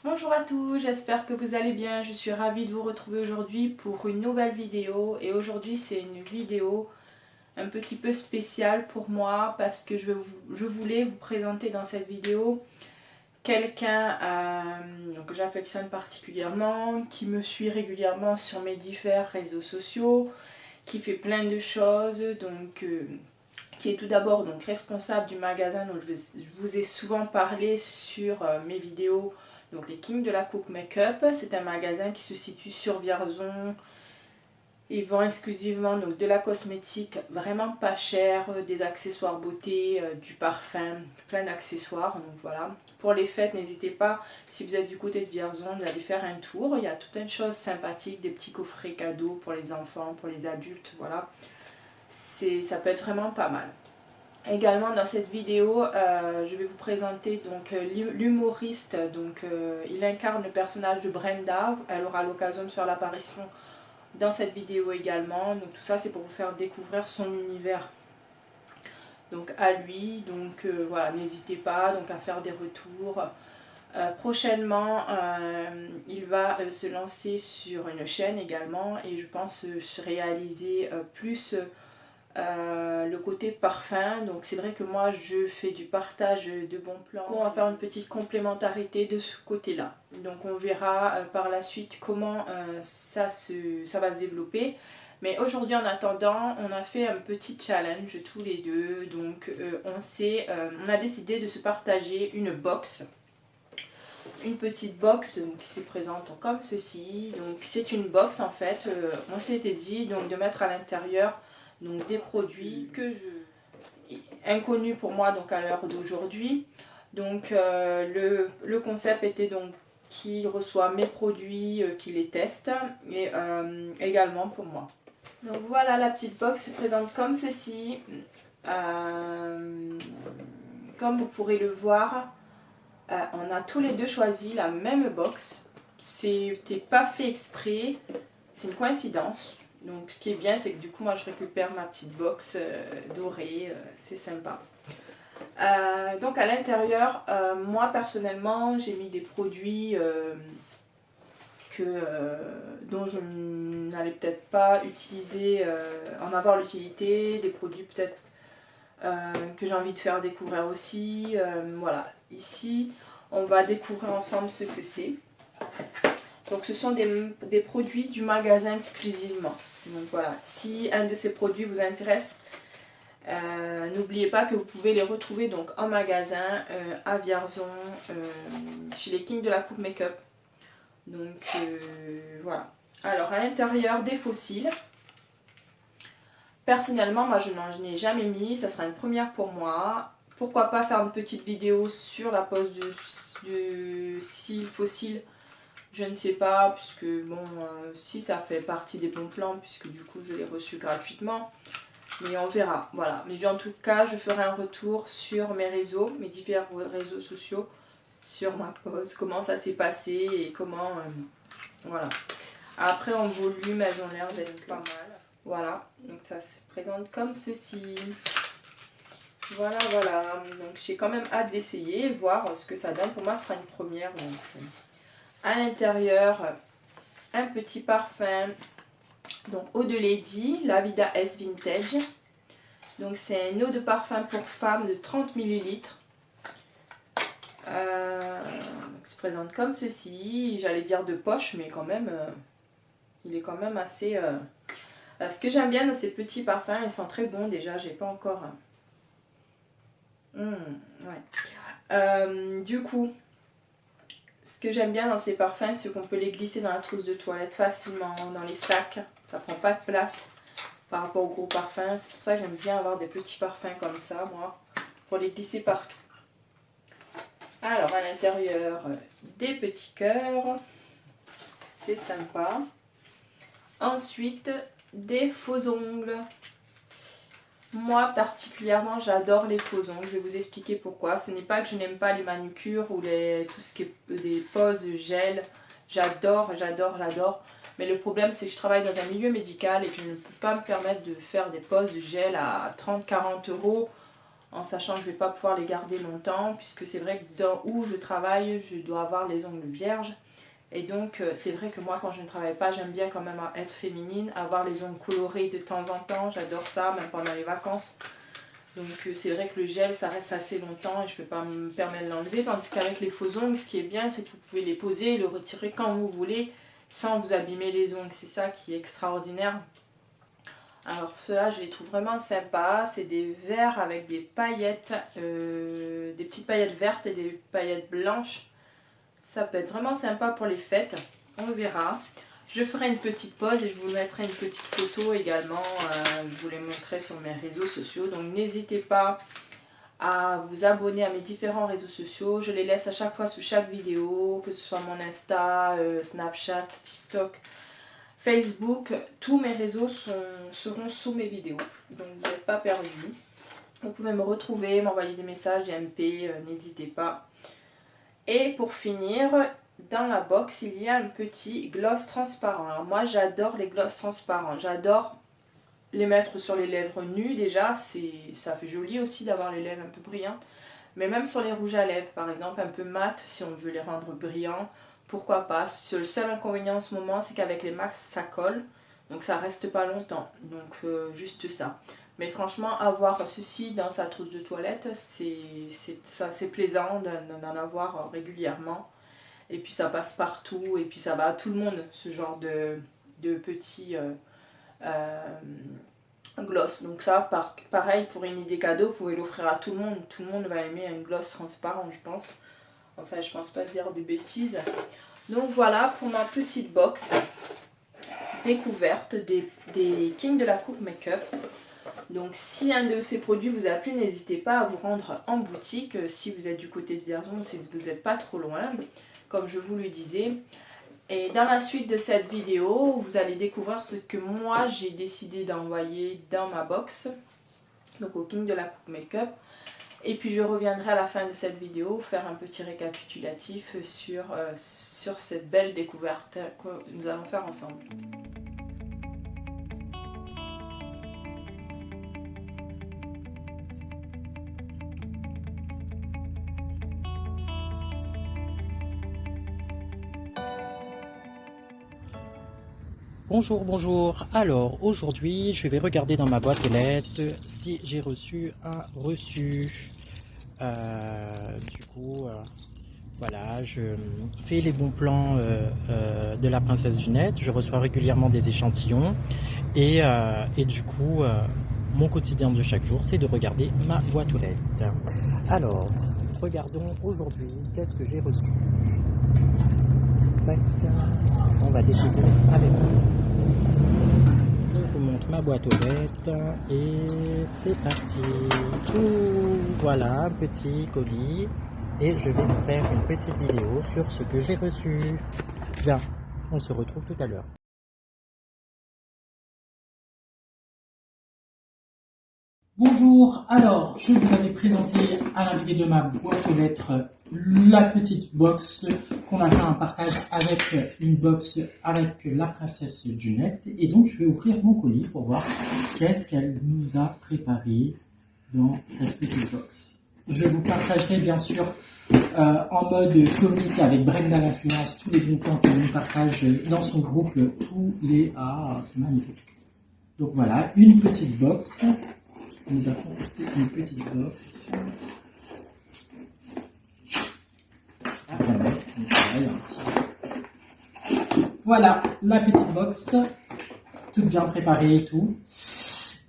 Bonjour à tous, j'espère que vous allez bien. Je suis ravie de vous retrouver aujourd'hui pour une nouvelle vidéo. Et aujourd'hui c'est une vidéo un petit peu spéciale pour moi parce que je voulais vous présenter dans cette vidéo quelqu'un que j'affectionne particulièrement, qui me suit régulièrement sur mes différents réseaux sociaux, qui fait plein de choses, qui est tout d'abord donc responsable du magasin dont je vous ai souvent parlé sur mes vidéos, donc les Kings de la Coupe Make-up. C'est un magasin qui se situe sur Vierzon. Ils vendent exclusivement donc, de la cosmétique vraiment pas cher, des accessoires beauté, du parfum, plein d'accessoires. Donc voilà. Pour les fêtes, n'hésitez pas, si vous êtes du côté de Vierzon, d'aller faire un tour. Il y a tout plein de choses sympathiques, des petits coffrets cadeaux pour les enfants, pour les adultes, voilà. Ça peut être vraiment pas mal. Également dans cette vidéo, je vais vous présenter l'humoriste. Il incarne le personnage de Brenda. Elle aura l'occasion de faire l'apparition dans cette vidéo également. Donc tout ça c'est pour vous faire découvrir son univers. Donc à lui. Voilà, n'hésitez pas à faire des retours. Prochainement, il va se lancer sur une chaîne également et je pense se réaliser plus le côté parfum. Donc c'est vrai que moi je fais du partage de bons plans. On va faire une petite complémentarité de ce côté là. Donc on verra par la suite comment ça va se développer. Mais aujourd'hui en attendant, on a fait un petit challenge tous les deux. Donc on a décidé de se partager une box. Une petite box qui se présente comme ceci. Donc c'est une box en fait. On s'était dit donc de mettre à l'intérieur donc des produits inconnus pour moi donc à l'heure d'aujourd'hui. Donc le concept était donc qui reçoit mes produits, qui les teste et également pour moi. Donc voilà, la petite box se présente comme ceci. Comme vous pourrez le voir, on a tous les deux choisi la même box. C'était pas fait exprès, c'est une coïncidence. Donc ce qui est bien, c'est que du coup moi je récupère ma petite box dorée, c'est sympa. Donc à l'intérieur, moi personnellement j'ai mis des produits dont je n'allais peut-être pas utiliser, en avoir l'utilité, des produits peut-être que j'ai envie de faire découvrir aussi. Voilà, ici on va découvrir ensemble ce que c'est. Donc ce sont des produits du magasin exclusivement. Donc voilà, si un de ces produits vous intéresse, n'oubliez pas que vous pouvez les retrouver donc en magasin à Vierzon, chez les Kings de la Coupe Make-up. Donc voilà. Alors à l'intérieur des fossiles. Personnellement, moi je n'en ai jamais mis, ça sera une première pour moi. Pourquoi pas faire une petite vidéo sur la pose de cils fossiles. Je ne sais pas, puisque bon, si ça fait partie des bons plans, puisque du coup je l'ai reçu gratuitement. Mais on verra, voilà. Mais en tout cas, je ferai un retour sur mes réseaux, mes divers réseaux sociaux, sur ma pose, comment ça s'est passé et comment, voilà. Après en volume, elles ont l'air d'être pas mal. Voilà, donc ça se présente comme ceci. Voilà, voilà. Donc j'ai quand même hâte d'essayer, voir ce que ça donne. Pour moi, ce sera une première. Donc, à l'intérieur, un petit parfum donc eau de Lady, la Vida S Vintage. Donc c'est une eau de parfum pour femme de 30 ml. Donc se présente comme ceci. J'allais dire de poche, mais quand même, il est quand même assez... Ce que j'aime bien dans ces petits parfums, ils sont très bons déjà. J'ai pas encore... ouais. Du coup... Ce que j'aime bien dans ces parfums, c'est qu'on peut les glisser dans la trousse de toilette facilement, dans les sacs. Ça prend pas de place par rapport aux gros parfums. C'est pour ça que j'aime bien avoir des petits parfums comme ça, moi, pour les glisser partout. Alors, à l'intérieur, des petits cœurs. C'est sympa. Ensuite, des faux ongles. Moi particulièrement j'adore les faux ongles, je vais vous expliquer pourquoi. Ce n'est pas que je n'aime pas les manucures ou tout ce qui est des poses gel. J'adore, j'adore, j'adore. Mais le problème c'est que je travaille dans un milieu médical et que je ne peux pas me permettre de faire des poses gel à 30-40 €. en sachant que je ne vais pas pouvoir les garder longtemps, puisque c'est vrai que dans où je travaille, je dois avoir les ongles vierges. Et donc c'est vrai que moi quand je ne travaille pas, j'aime bien quand même être féminine, avoir les ongles colorés de temps en temps, j'adore ça, même pendant les vacances. Donc c'est vrai que le gel ça reste assez longtemps et je ne peux pas me permettre de l'enlever, tandis qu'avec les faux ongles, ce qui est bien, c'est que vous pouvez les poser et le retirer quand vous voulez, sans vous abîmer les ongles, c'est ça qui est extraordinaire. Alors ceux-là je les trouve vraiment sympas, c'est des verts avec des paillettes, des petites paillettes vertes et des paillettes blanches. Ça peut être vraiment sympa pour les fêtes, on verra. Je ferai une petite pause et je vous mettrai une petite photo également, je vous les montrerai sur mes réseaux sociaux. Donc n'hésitez pas à vous abonner à mes différents réseaux sociaux, je les laisse à chaque fois sous chaque vidéo, que ce soit mon Insta, Snapchat, TikTok, Facebook, tous mes réseaux seront sous mes vidéos, donc vous n'êtes pas perdus. Vous pouvez me retrouver, m'envoyer des messages, des MP, n'hésitez pas. Et pour finir, dans la box, il y a un petit gloss transparent. Alors moi j'adore les gloss transparents, j'adore les mettre sur les lèvres nues déjà, ça fait joli aussi d'avoir les lèvres un peu brillantes. Mais même sur les rouges à lèvres par exemple, un peu mat si on veut les rendre brillants. Pourquoi pas. Le seul inconvénient en ce moment, c'est qu'avec les MAC, ça colle. Donc ça reste pas longtemps. Donc juste ça. Mais franchement, avoir ceci dans sa trousse de toilette, c'est plaisant d'en avoir régulièrement. Et puis ça passe partout. Et puis ça va à tout le monde, ce genre de petits gloss. Donc ça, pareil, pour une idée cadeau, vous pouvez l'offrir à tout le monde. Tout le monde va aimer un gloss transparent, je pense. Enfin, je pense pas dire des bêtises. Donc voilà pour ma petite box découverte des King de la Coupe Make-up. Donc si un de ces produits vous a plu, n'hésitez pas à vous rendre en boutique si vous êtes du côté de Vierzon ou si vous n'êtes pas trop loin, comme je vous le disais. Et dans la suite de cette vidéo, vous allez découvrir ce que moi j'ai décidé d'envoyer dans ma box, donc au King de la Coupe Make-up. Et puis je reviendrai à la fin de cette vidéo faire un petit récapitulatif sur cette belle découverte que nous allons faire ensemble. Bonjour, bonjour. Alors, aujourd'hui, je vais regarder dans ma boîte aux lettres si j'ai reçu un reçu. Voilà, je fais les bons plans de la princesse Dunette. Je reçois régulièrement des échantillons. Et du coup, mon quotidien de chaque jour, c'est de regarder ma boîte aux lettres. Alors, regardons aujourd'hui, qu'est-ce que j'ai reçu. Tac, on va décider avec vous. Je vous montre ma boîte aux lettres et c'est parti. Voilà, un petit colis et je vais vous faire une petite vidéo sur ce que j'ai reçu. Bien, on se retrouve tout à l'heure. Bonjour, alors je vous avais présenté à l'arrivée de ma boîte aux lettres la petite box qu'on a fait un partage avec une box avec la princesse Dunette et donc je vais ouvrir mon colis pour voir qu'est-ce qu'elle nous a préparé dans cette petite box. Je vous partagerai bien sûr en mode comique avec Brenda l'Influence tous les bons plans qu'elle nous partage dans son groupe tous les... Ah, c'est magnifique. Donc voilà, une petite box. Nous avons apporté une petite box. Voilà la petite box, toute bien préparée et tout.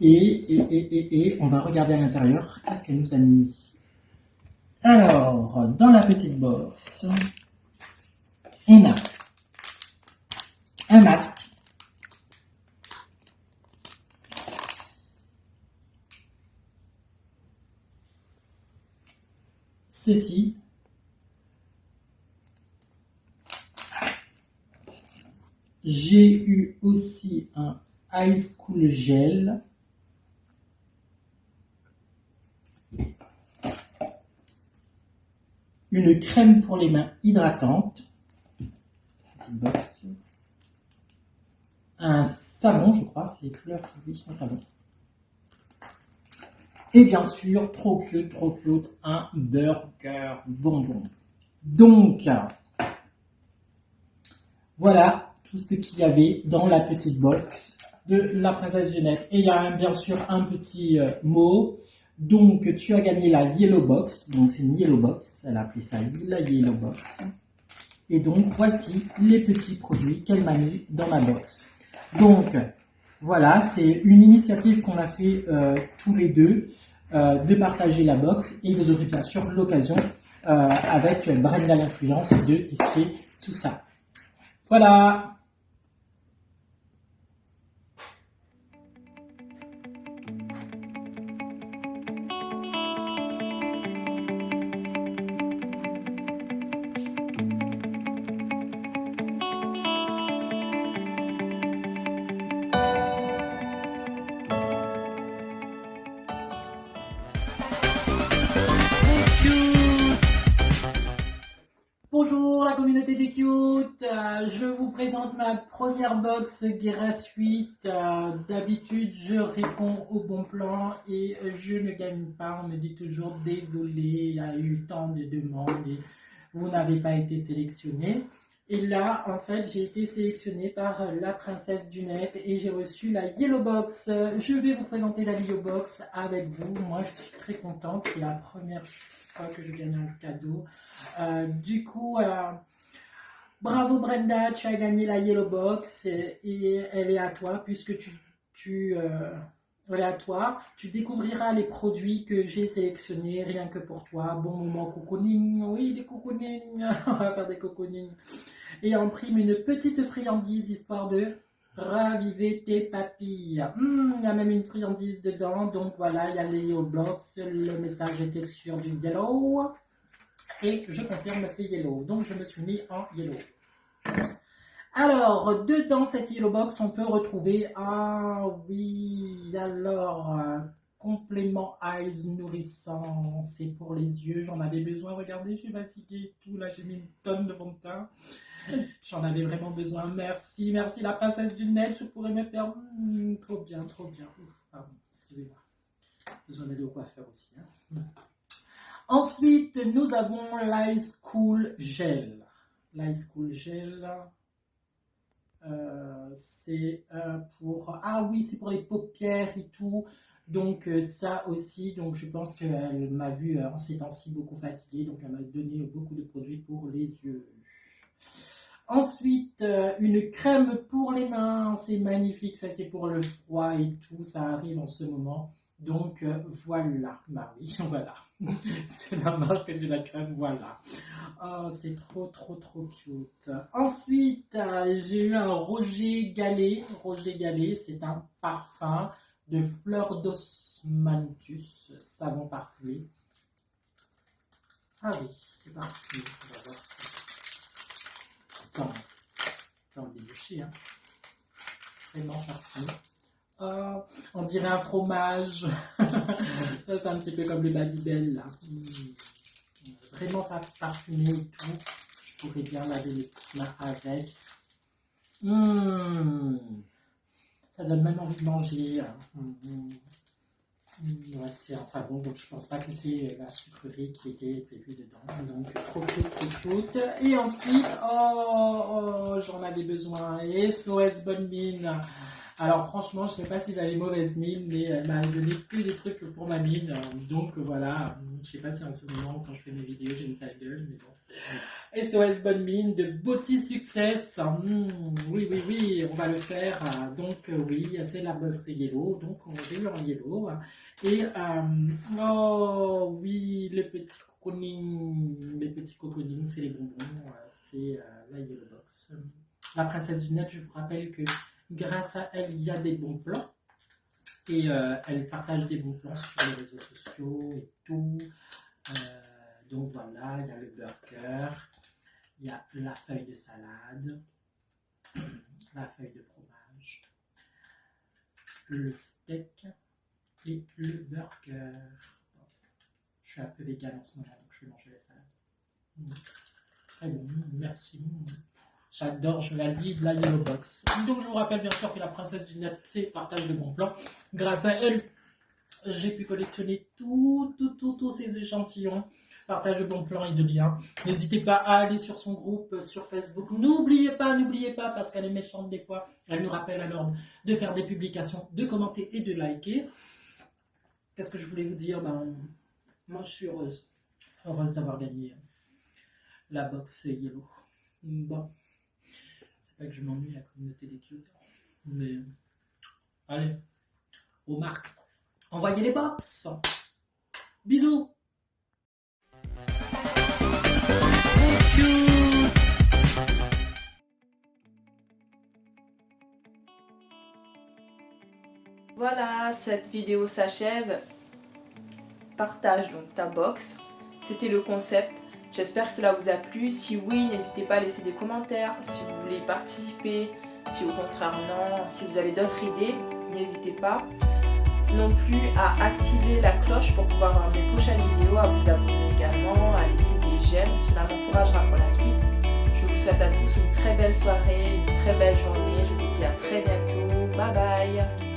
Et on va regarder à l'intérieur qu'est-ce qu'elle nous a mis. Alors, dans la petite box, on a un masque. Ceci. J'ai eu aussi un Ice Cool Gel. Une crème pour les mains hydratante. Petite box. Un savon, je crois, c'est fleur, oui, un savon. Et bien sûr, trop cute, un burger bonbon. Donc, voilà tout ce qu'il y avait dans la petite box de la princesse Jeannette. Et il y a bien sûr un petit mot. Donc, tu as gagné la Yellow Box. Donc, c'est une Yellow Box. Elle a appelé ça la Yellow Box. Et donc, voici les petits produits qu'elle m'a mis dans ma box. Donc, voilà, c'est une initiative qu'on a fait tous les deux, de partager la box. Et vous aurez bien sûr l'occasion, avec Brenda l'Influence, de tester tout ça. Voilà. Bonjour la communauté des cute, je vous présente ma première box gratuite. D'habitude je réponds au bon plan et je ne gagne pas, on me dit toujours désolé, il y a eu tant de demandes et vous n'avez pas été sélectionné. Et là en fait j'ai été sélectionnée par la princesse Dunette et j'ai reçu la Yellow Box. Je vais vous présenter la Yellow Box avec vous, moi je suis très contente, c'est la première fois que je gagne un cadeau. Du coup, bravo Brenda, tu as gagné la Yellow Box et elle est à toi puisque elle est à toi. Tu découvriras les produits que j'ai sélectionnés rien que pour toi. Bon moment cocooning, oui des cocooning, on va faire des cocooning. Et en prime une petite friandise histoire de raviver tes papilles. Il y a même une friandise dedans, donc voilà, il y a les Yellow Box, le message était sur du yellow. Et je confirme, c'est yellow. Donc, je me suis mis en yellow. Alors, dedans cette yellow box, on peut retrouver... Ah oui, alors... complément eyes nourrissant. C'est pour les yeux. J'en avais besoin. Regardez, je suis fatiguée et tout. Là, j'ai mis une tonne de fond de teint. J'en avais vraiment besoin. Merci. Merci la princesse du net. Je pourrais me faire... trop bien, trop bien. Pardon, excusez-moi. Besoin d'aller au coiffeur aussi. Hein. Ensuite, nous avons l'Ice Cool Gel. L'Ice Cool Gel, c'est pour... Ah oui, c'est pour les paupières et tout. Donc ça aussi, donc je pense qu'elle m'a vu en ces temps-ci beaucoup fatiguée. Donc elle m'a donné beaucoup de produits pour les yeux. Ensuite, une crème pour les mains. C'est magnifique, ça c'est pour le froid et tout. Ça arrive en ce moment. Donc voilà, Marie, voilà. C'est la marque de la crème, voilà. Oh, c'est trop cute. Ensuite, j'ai eu un Roger Gallet. Roger Gallet, c'est un parfum de fleur d'osmanthus, savon parfumé. Ah oui, c'est parfumé. On va voir ça. Dans le débouché, hein. Vraiment parfumé. On dirait un fromage. Ça, c'est un petit peu comme le Babybel, là. Vraiment parfumé et tout. Je pourrais bien laver les petites mains avec. Ça donne même envie de manger. Ouais, c'est un savon, donc je pense pas que c'est la sucrerie qui était prévue dedans. Donc, trop cute. Et ensuite, j'en avais besoin. SOS Bonne Mine. Alors franchement, je sais pas si j'avais mauvaise mine, mais elle m'a donné que des trucs pour ma mine. Donc voilà, je sais pas si en ce moment, quand je fais mes vidéos, j'ai une sale gueule, mais bon. SOS Bonne Mine de Beauty Success. Oui, on va le faire. Donc oui, c'est la box yellow, donc on va eu en yellow. Et oh oui, les petits cocooning, c'est les bonbons, c'est la yellow box. La princesse du net, je vous rappelle que grâce à elle, il y a des bons plans. Et elle partage des bons plans sur les réseaux sociaux et tout. Donc voilà, il y a le burger, il y a la feuille de salade, la feuille de fromage, le steak et le burger. Je suis un peu vegan en ce moment, donc je vais manger la salade. Très bon, merci. J'adore, je valide la Yellow Box. Donc je vous rappelle bien sûr que la princesse du net, c'est partage de bons plans. Grâce à elle, j'ai pu collectionner tous ces échantillons. Partage de bons plans et de liens. N'hésitez pas à aller sur son groupe sur Facebook. N'oubliez pas, parce qu'elle est méchante des fois. Elle nous rappelle à l'ordre de faire des publications, de commenter et de liker. Qu'est-ce que je voulais vous dire? Moi, je suis heureuse d'avoir gagné la box Yellow. Bon, c'est pas que je m'ennuie la communauté des cute, mais allez, aux marques, envoyez les box. Bisous. Voilà, cette vidéo s'achève. Partage donc ta box. C'était le concept. J'espère que cela vous a plu. Si oui, n'hésitez pas à laisser des commentaires. Si vous voulez participer, si au contraire non, si vous avez d'autres idées, n'hésitez pas. Non plus à activer la cloche pour pouvoir voir mes prochaines vidéos, à vous abonner également, à laisser des j'aime. Cela m'encouragera pour la suite. Je vous souhaite à tous une très belle soirée, une très belle journée. Je vous dis à très bientôt. Bye bye.